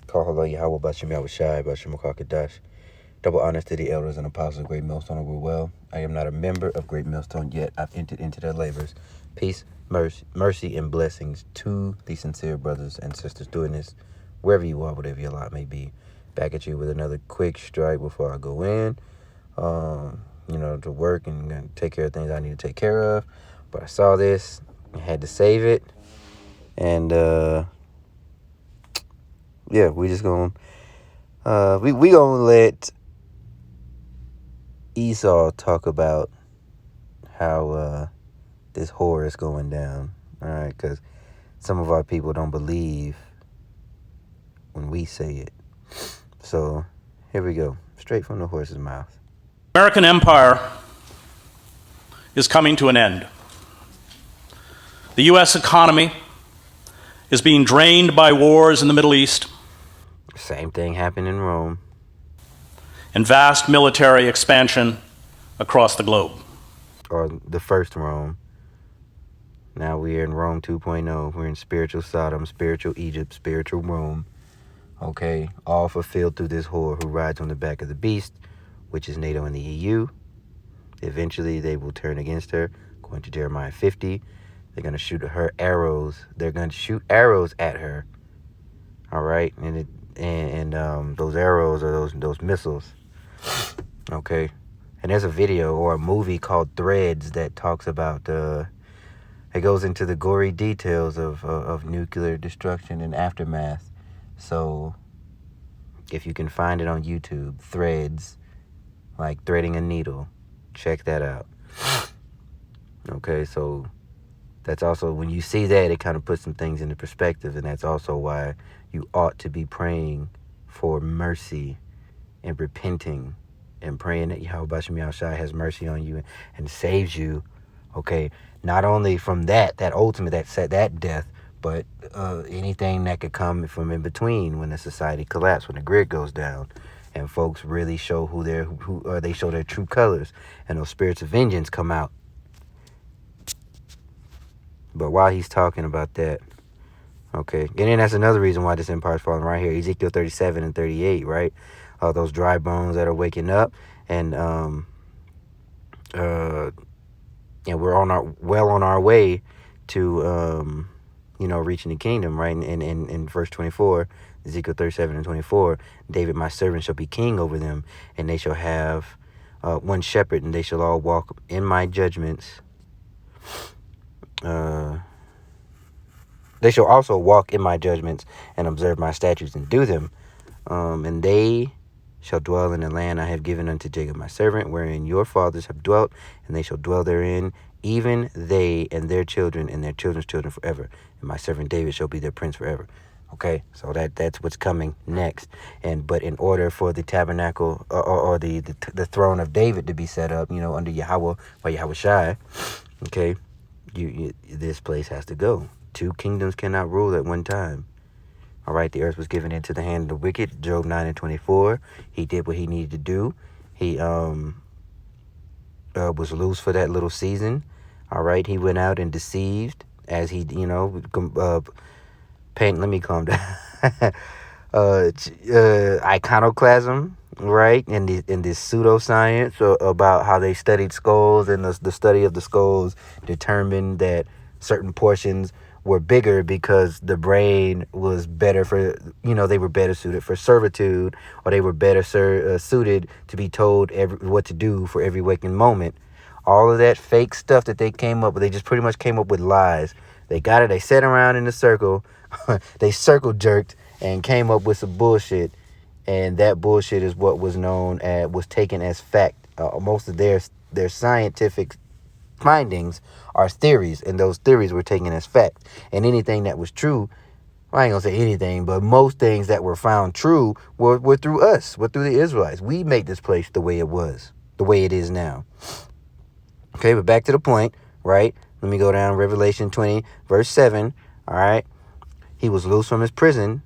Kahala Yahweh Bashim Yahushai Bashim Kakadash. Double honors to the elders and apostles of Great Millstone over well. I am not a member of Great Millstone yet. I've entered into their labors. Peace, mercy, and blessings to the sincere brothers and sisters doing this, wherever you are, whatever your lot may be. Back at you with another quick strike before I go in. To work and take care of things I need to take care of. But I saw this, I had to save it, and we just gonna we gonna let Esau talk about how this horror is going down. All right, because some of our people don't believe when we say it. So here we go, straight from the horse's mouth. American empire is coming to an end. The U.S. economy is being drained by wars in the Middle East. Same thing happened in Rome. And vast military expansion across the globe. Or the first Rome. Now we're in Rome 2.0. We're in spiritual Sodom, spiritual Egypt, spiritual Rome. Okay, all fulfilled through this whore who rides on the back of the beast, which is NATO and the EU. Eventually, they will turn against her. According to Jeremiah 50, they're going to shoot her arrows. They're going to shoot arrows at her. All right, and those arrows are those missiles. Okay, and there's a video or a movie called Threads that talks about it goes into the gory details of nuclear destruction and aftermath. So if you can find it on YouTube, Threads, like threading a needle, check that out. Okay, so that's also, when you see that, it kind of puts some things into perspective, and that's also why you ought to be praying for mercy and repenting and praying that Yahweh Bashim Yahushai has mercy on you and saves you, okay, not only from that ultimate, that death, but anything that could come from in between when the society collapses, when the grid goes down, and folks really show they show their true colors, and those spirits of vengeance come out. But while he's talking about that, okay, and then that's another reason why this empire is falling right here. Ezekiel 37 and 38, right? Those dry bones that are waking up, and we're on our way to reaching the kingdom, right? In verse 24, Ezekiel 37 and 24, David, my servant, shall be king over them, and they shall have one shepherd, and they shall all walk in my judgments. They shall also walk in my judgments and observe my statutes and do them. And they shall dwell in the land I have given unto Jacob my servant, wherein your fathers have dwelt, and they shall dwell therein, even they and their children and their children's children forever. And my servant David shall be their prince forever. Okay, so that's what's coming next. But in order for the tabernacle or the throne of David to be set up, under Yahweh by Yahushai, okay, this place has to go. Two kingdoms cannot rule at one time. All right, the earth was given into the hand of the wicked. Job 9 and 24. He did what he needed to do. He was loose for that little season. All right, he went out and deceived as he, let me calm down. Iconoclasm, right? And this pseudoscience about how they studied skulls, and the study of the skulls determined that certain portions were bigger because the brain was better for, they were better suited for servitude, or they were better suited to be told what to do for every waking moment. All of that fake stuff that they came up with, they just pretty much came up with lies. They got it, they sat around in a circle, they circle jerked and came up with some bullshit, and that bullshit is what was taken as fact. Most of their scientific findings are theories, and those theories were taken as fact. And anything that was true, I ain't gonna say anything, but most things that were found true were through us, were through the Israelites. We made this place the way it is now. Okay, but back to the point, right? Let me go down Revelation 20, verse 7. All right. He was loose from his prison,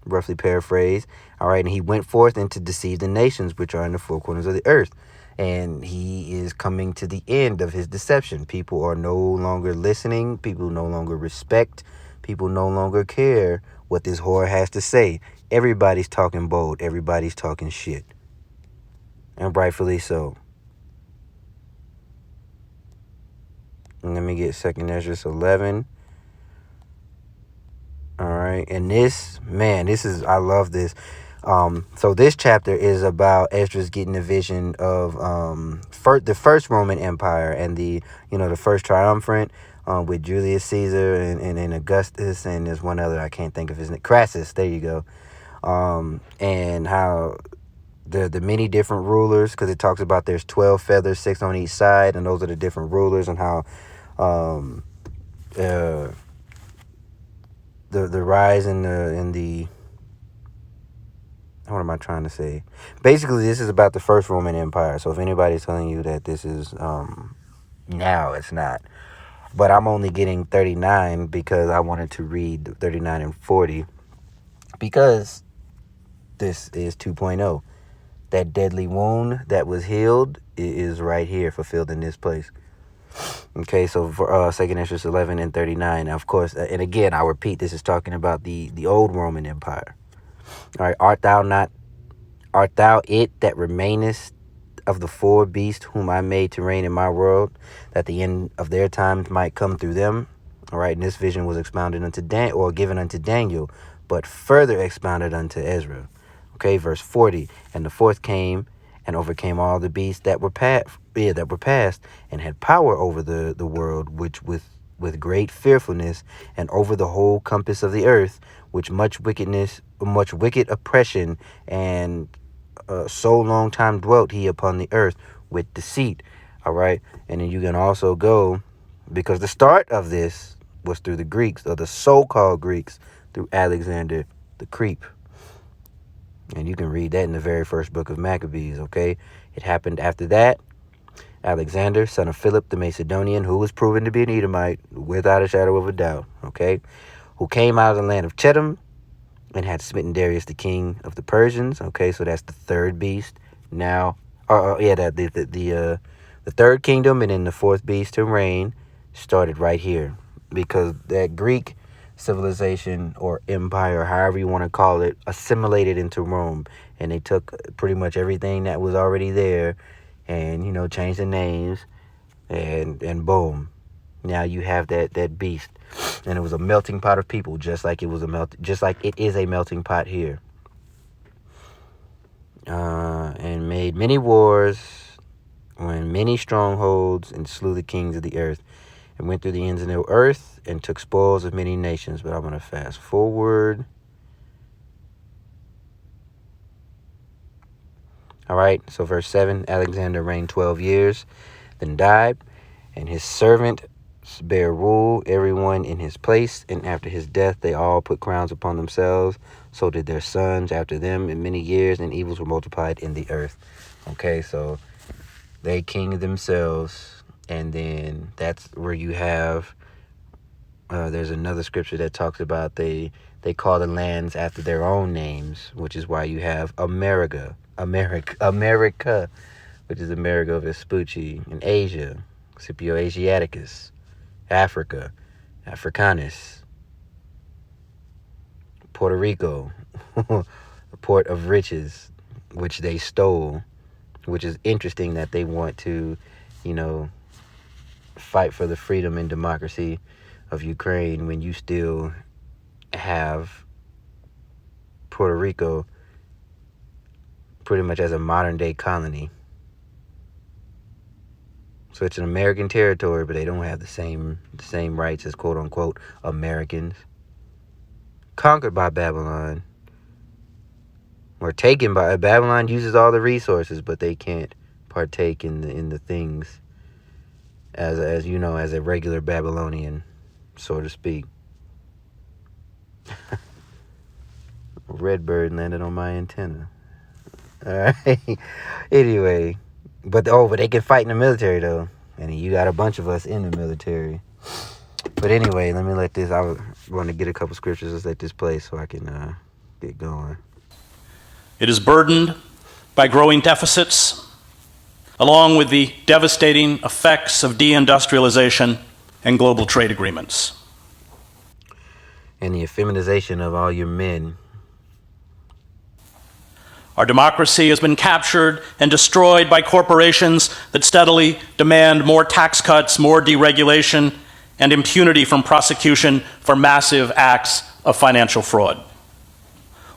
roughly paraphrased. All right. And he went forth and to deceive the nations which are in the four corners of the earth. And he is coming to the end of his deception. People are no longer listening. People no longer respect. People no longer care what this whore has to say. Everybody's talking bold. Everybody's talking shit. And rightfully so. And let me get 2nd Ezra 11. All right. And this, man, I love this. So this chapter is about Esdras getting a vision of the first Roman Empire and the first triumvirate with Julius Caesar and Augustus, and there's one other I can't think of his name, Crassus. There you go. And how the many different rulers, because it talks about there's 12 feathers, 6 on each side, and those are the different rulers, and how the rise in the what am I trying to say? Basically, this is about the first Roman Empire. So if anybody's telling you that this is now, it's not. But I'm only getting 39 because I wanted to read 39 and 40 because this is 2.0. That deadly wound that was healed is right here, fulfilled in this place. Okay, so for 2nd Ezra 11 and 39, of course, and again, I repeat, this is talking about the old Roman Empire. All right, art thou it that remainest of the 4 beasts whom I made to reign in my world, that the end of their times might come through them? All right, and this vision was expounded unto given unto Daniel, but further expounded unto Ezra. Okay, verse 40, and the 4th came and overcame all the beasts that were past, and had power over the world, which with great fearfulness, and over the whole compass of the earth, which much wicked oppression, and so long time dwelt he upon the earth with deceit. All right, and then you can also go, because the start of this was through the Greeks, or the so-called Greeks, through Alexander the Creep. And you can read that in the very first book of Maccabees, okay? It happened after that. Alexander, son of Philip the Macedonian, who was proven to be an Edomite without a shadow of a doubt, okay? Who came out of the land of Chittim and had smitten Darius, the king of the Persians, okay? So that's the 3rd beast. Now, the 3rd kingdom and then the 4th beast to reign started right here, because that Greek civilization or empire, however you want to call it, assimilated into Rome, and they took pretty much everything that was already there and changed the names, and boom, now you have that beast. And it was a melting pot of people, just like it is a melting pot here, and made many wars, won many strongholds, and slew the kings of the earth, and went through the ends of the earth, and took spoils of many nations. But I'm going to fast forward. All right, so verse 7, Alexander reigned 12 years, then died, and his servants bare rule, everyone in his place. And after his death, they all put crowns upon themselves. So did their sons after them in many years, and evils were multiplied in the earth. Okay, so they kinged themselves. And then that's where you have, there's another scripture that talks about they call the lands after their own names, which is why you have America, which is Amerigo Vespucci, and Asia, Scipio Asiaticus, Africa, Africanus, Puerto Rico, the port of riches, which they stole, which is interesting that they want to, fight for the freedom and democracy of Ukraine when you still have Puerto Rico pretty much as a modern day colony. So it's an American territory, but they don't have the same rights as quote unquote Americans. Conquered by Babylon, or taken by Babylon, uses all the resources, but they can't partake in the things as a regular Babylonian, so to speak. Redbird landed on my antenna. All right. Anyway, but they can fight in the military though, and you got a bunch of us in the military. But anyway, I want to get a couple scriptures. Let's let this play so I can get going. It is burdened by growing deficits, along with the devastating effects of deindustrialization and global trade agreements. and the effeminization of all your men. Our democracy has been captured and destroyed by corporations that steadily demand more tax cuts, more deregulation, and impunity from prosecution for massive acts of financial fraud,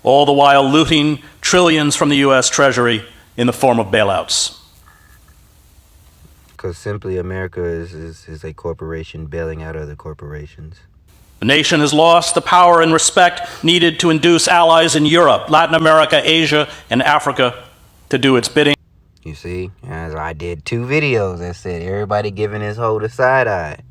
all the while looting trillions from the U.S. Treasury in the form of bailouts. Because simply America is a corporation bailing out other corporations. The nation has lost the power and respect needed to induce allies in Europe, Latin America, Asia, and Africa to do its bidding. You see, as I did 2 videos that said everybody giving his hoe the side eye.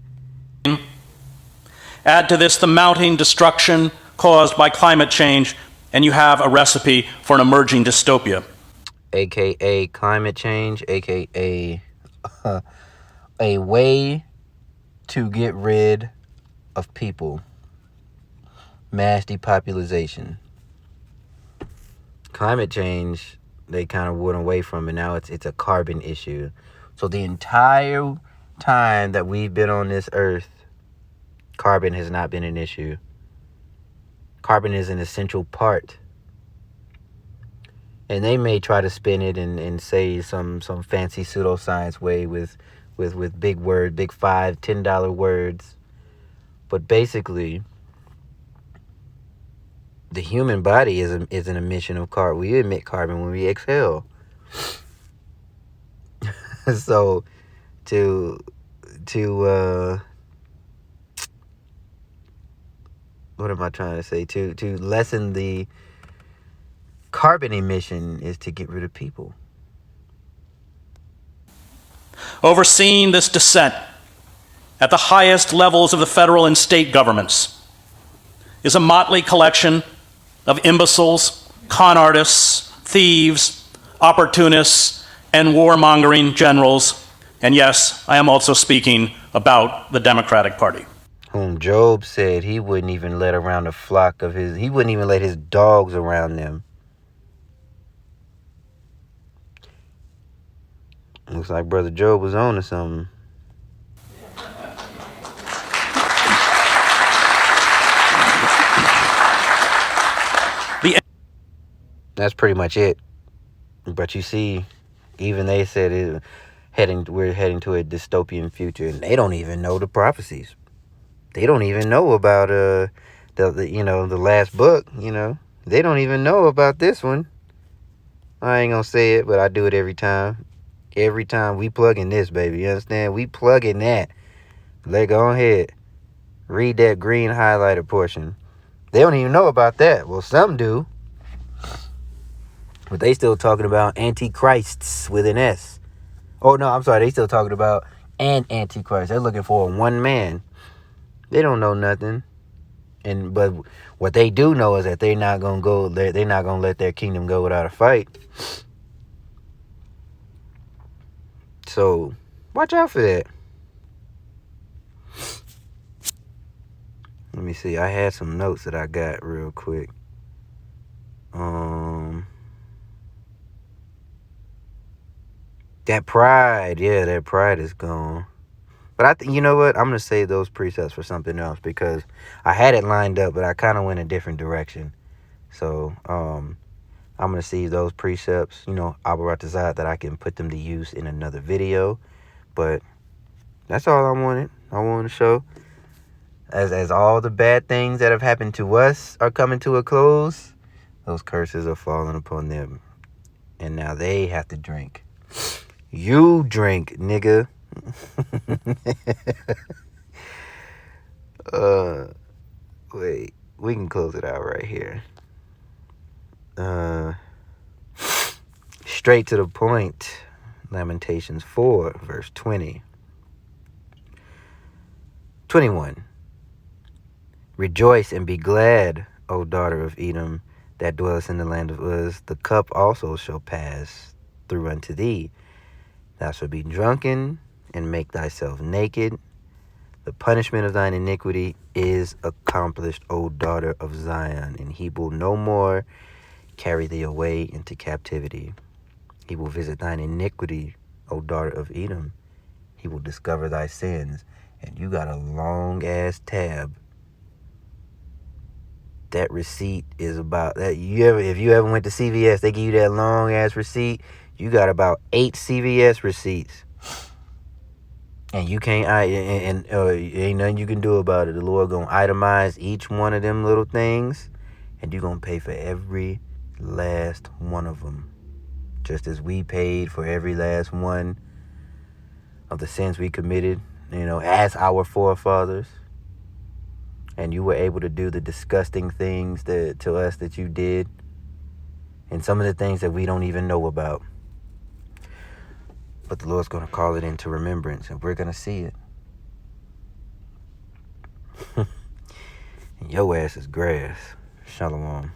Add to this the mounting destruction caused by climate change, and you have a recipe for an emerging dystopia. AKA climate change, AKA a way to get rid of people. Mass depopulation. Climate change, they kind of went away from it. Now it's a carbon issue. So the entire time that we've been on this earth, carbon has not been an issue. Carbon is an essential part. And they may try to spin it and say some fancy pseudoscience way with big word, big $5, $10 words. But basically, the human body is an emission of carbon. We emit carbon when we exhale. So to what am I trying to say? To lessen the carbon emission is to get rid of people. Overseeing this descent at the highest levels of the federal and state governments is a motley collection of imbeciles, con artists, thieves, opportunists, and warmongering generals. And yes, I am also speaking about the Democratic Party. Whom Job said he wouldn't even let around a flock of his, he wouldn't even let his dogs around them. Looks like Brother Job was on to something. That's pretty much it. But you see, even they said we're heading to a dystopian future, and they don't even know the prophecies. They don't even know about the last book. They don't even know about this one. I ain't gonna say it, but I do it every time. Every time we plug in this, baby, you understand? We plug in that. Go ahead, read that green highlighted portion. They don't even know about that. Well, some do. But they still talking about antichrists with an S. Oh, no, I'm sorry. They still talking about an antichrist. They're looking for a one man. They don't know nothing. But what they do know is that they're not going to go. They're not going to let their kingdom go without a fight. So, watch out for that. Let me see. I had some notes that I got real quick. That pride is gone. But I think, you know what? I'm going to save those precepts for something else because I had it lined up, but I kind of went a different direction. So, I'm going to save those precepts, Abaratazat, that I can put them to use in another video. But that's all I wanted. I wanted to show. As all the bad things that have happened to us are coming to a close, those curses are falling upon them. And now they have to drink. You drink, nigga. Wait, we can close it out right here. Straight to the point. Lamentations 4, verse 20. 21. Rejoice and be glad, O daughter of Edom, that dwellest in the land of Uz. The cup also shall pass through unto thee. Thou shalt be drunken and make thyself naked. The punishment of thine iniquity is accomplished, O daughter of Zion, and he will no more carry thee away into captivity. He will visit thine iniquity, O daughter of Edom. He will discover thy sins. And you got a long-ass tab. that receipt is about that. If you ever went to CVS, they give you that long ass receipt. You got about 8 CVS receipts, and you can't. Ain't nothing you can do about it. The Lord gonna itemize each one of them little things, and you gonna pay for every last one of them, just as we paid for every last one of the sins we committed. As our forefathers. And you were able to do the disgusting things to us that you did, and some of the things that we don't even know about. But the Lord's going to call it into remembrance, and we're going to see it. And your ass is grass. Shalom.